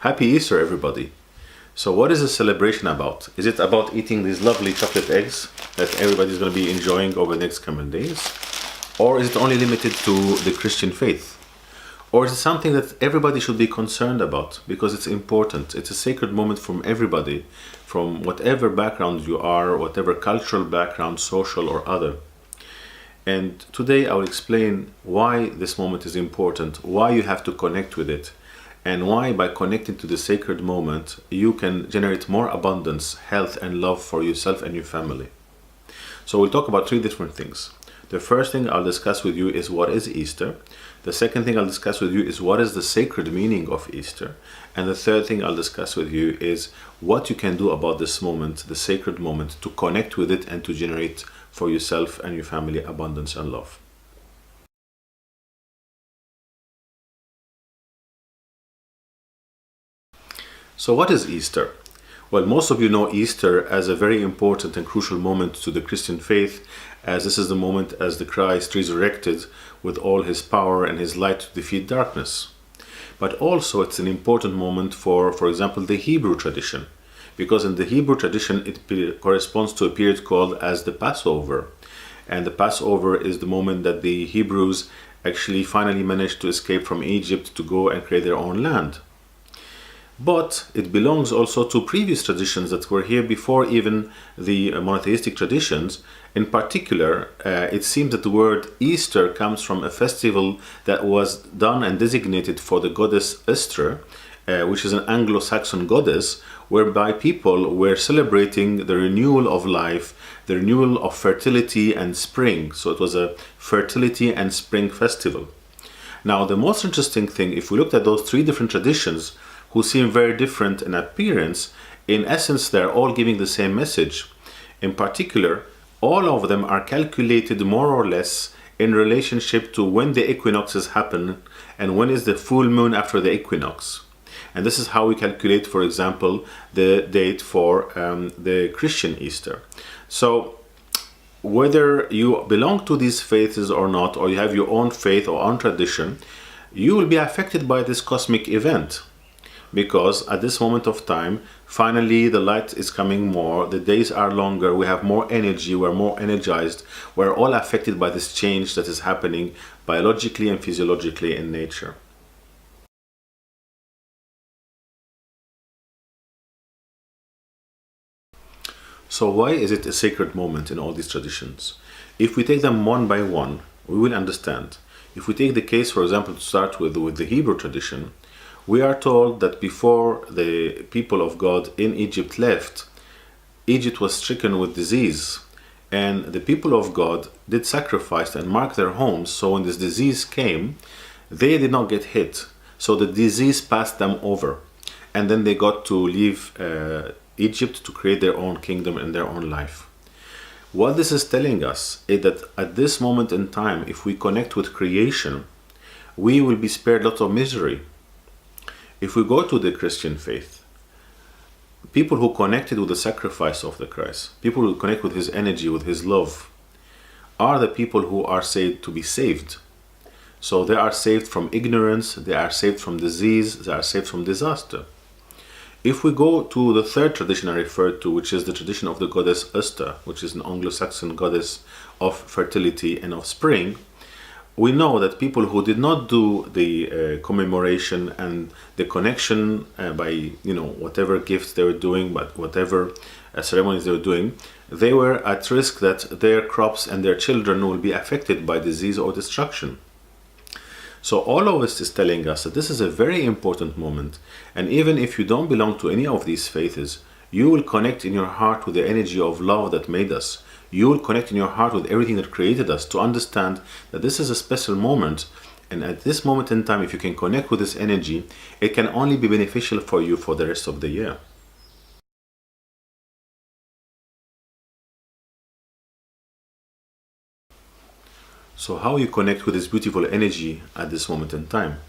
Happy Easter, everybody. So what is the celebration about? Is it about eating these lovely chocolate eggs that everybody's going to be enjoying over the next coming days? Or is it only limited to the Christian faith? Or is it something that everybody should be concerned about because it's important? It's a sacred moment from everybody, from whatever background you are, whatever cultural background, social or other. And today I will explain why this moment is important, why you have to connect with it, and why by connecting to the sacred moment you can generate more abundance, health and love for yourself and your family. So we'll talk about three different things. The first thing I'll discuss with you is what is Easter. The second thing I'll discuss with you is what is the sacred meaning of Easter. And the third thing I'll discuss with you is what you can do about this moment, the sacred moment, to connect with it and to generate for yourself and your family abundance and love. So what is Easter? Well, most of you know Easter as a very important and crucial moment to the Christian faith, as this is the moment as the Christ resurrected with all his power and his light to defeat darkness. But also it's an important moment for example, the Hebrew tradition, because in the Hebrew tradition it corresponds to a period called as the Passover. And the Passover is the moment that the Hebrews actually finally managed to escape from Egypt to go and create their own land. But it belongs also to previous traditions that were here before even the monotheistic traditions. In particular, it seems that the word Easter comes from a festival that was done and designated for the goddess Esther, which is an Anglo-Saxon goddess, whereby people were celebrating the renewal of life, the renewal of fertility and spring. So it was a fertility and spring festival. Now, the most interesting thing, if we looked at those three different traditions, who seem very different in appearance, in essence they're all giving the same message. In particular, all of them are calculated more or less in relationship to when the equinoxes happen and when is the full moon after the equinox. And this is how we calculate, for example, the date for the Christian Easter. So whether you belong to these faiths or not, or you have your own faith or own tradition, you will be affected by this cosmic event. Because at this moment of time, finally the light is coming more, the days are longer, we have more energy, we're more energized, we're all affected by this change that is happening biologically and physiologically in nature. So why is it a sacred moment in all these traditions? If we take them one by one, we will understand. If we take the case, for example, to start with the Hebrew tradition, we are told that before the people of God in Egypt left, Egypt was stricken with disease, and the people of God did sacrifice and mark their homes, so when this disease came, they did not get hit. So the disease passed them over, and then they got to leave Egypt to create their own kingdom and their own life. What this is telling us is that at this moment in time, if we connect with creation, we will be spared lots of misery. If we go to the Christian faith, people who connected with the sacrifice of the Christ, people who connect with his energy, with his love, are the people who are said to be saved. So they are saved from ignorance, they are saved from disease, they are saved from disaster. If we go to the third tradition I referred to, which is the tradition of the goddess Esther, which is an Anglo-Saxon goddess of fertility and of spring, we know that people who did not do the commemoration and the connection by whatever gifts they were doing, but whatever ceremonies they were doing, they were at risk that their crops and their children will be affected by disease or destruction. So all of this is telling us that this is a very important moment, and even if you don't belong to any of these faiths, you will connect in your heart with the energy of love that made us. You will connect in your heart with everything that created us to understand that this is a special moment, and at this moment in time, if you can connect with this energy, it can only be beneficial for you for the rest of the year. So how you connect with this beautiful energy at this moment in time?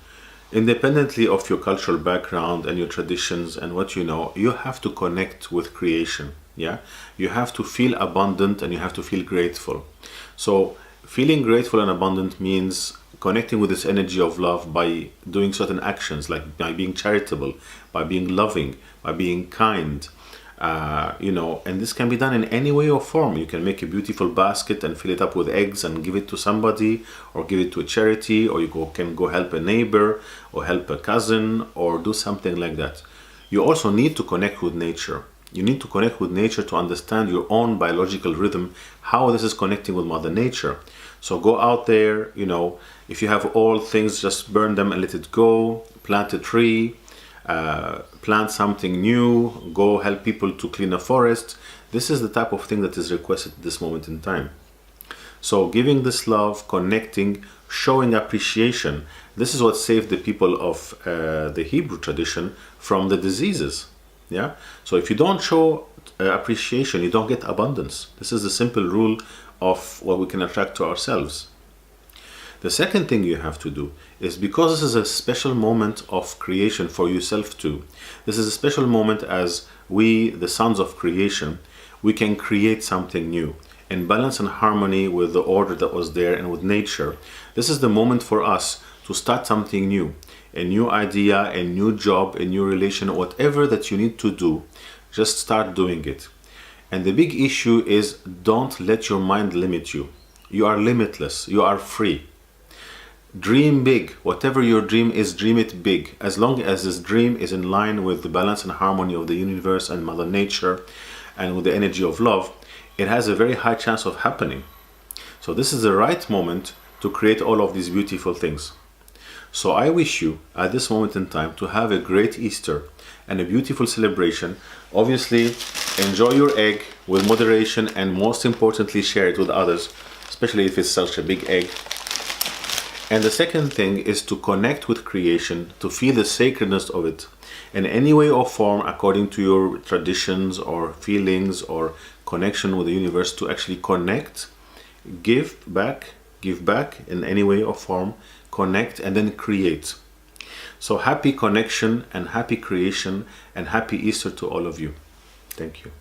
Independently of your cultural background and your traditions and what you know, you have to connect with creation. Yeah, you have to feel abundant and you have to feel grateful. So feeling grateful and abundant means connecting with this energy of love by doing certain actions, like by being charitable, by being loving, by being kind. And this can be done in any way or form. You can make a beautiful basket and fill it up with eggs and give it to somebody, or give it to a charity, or can go help a neighbor, or help a cousin, or do something like that. You also need to connect with nature. You need to connect with nature to understand your own biological rhythm, how this is connecting with Mother Nature. So go out there, if you have old things, just burn them and let it go. Plant a tree, plant something new, go help people to clean a forest. This is the type of thing that is requested at this moment in time. So giving this love, connecting, showing appreciation, this is what saved the people of the Hebrew tradition from the diseases. Yeah. So if you don't show appreciation, you don't get abundance. This is the simple rule of what we can attract to ourselves. The second thing you have to do is, because this is a special moment of creation for yourself too, this is a special moment as we, the sons of creation, we can create something new in balance and harmony with the order that was there and with nature. This is the moment for us to start something new, a new idea, a new job, a new relation, whatever that you need to do, just start doing it. And the big issue is, don't let your mind limit you. You are limitless, you are free. Dream big. Whatever your dream is, dream it big. As long as this dream is in line with the balance and harmony of the universe and Mother Nature and with the energy of love, it has a very high chance of happening. So this is the right moment to create all of these beautiful things. So I wish you at this moment in time to have a great Easter and a beautiful celebration. Obviously, enjoy your egg with moderation, and most importantly, share it with others, especially if it's such a big egg. And the second thing is to connect with creation, to feel the sacredness of it in any way or form according to your traditions or feelings or connection with the universe, to actually connect, give back in any way or form, connect, and then create. So happy connection and happy creation and happy Easter to all of you. Thank you.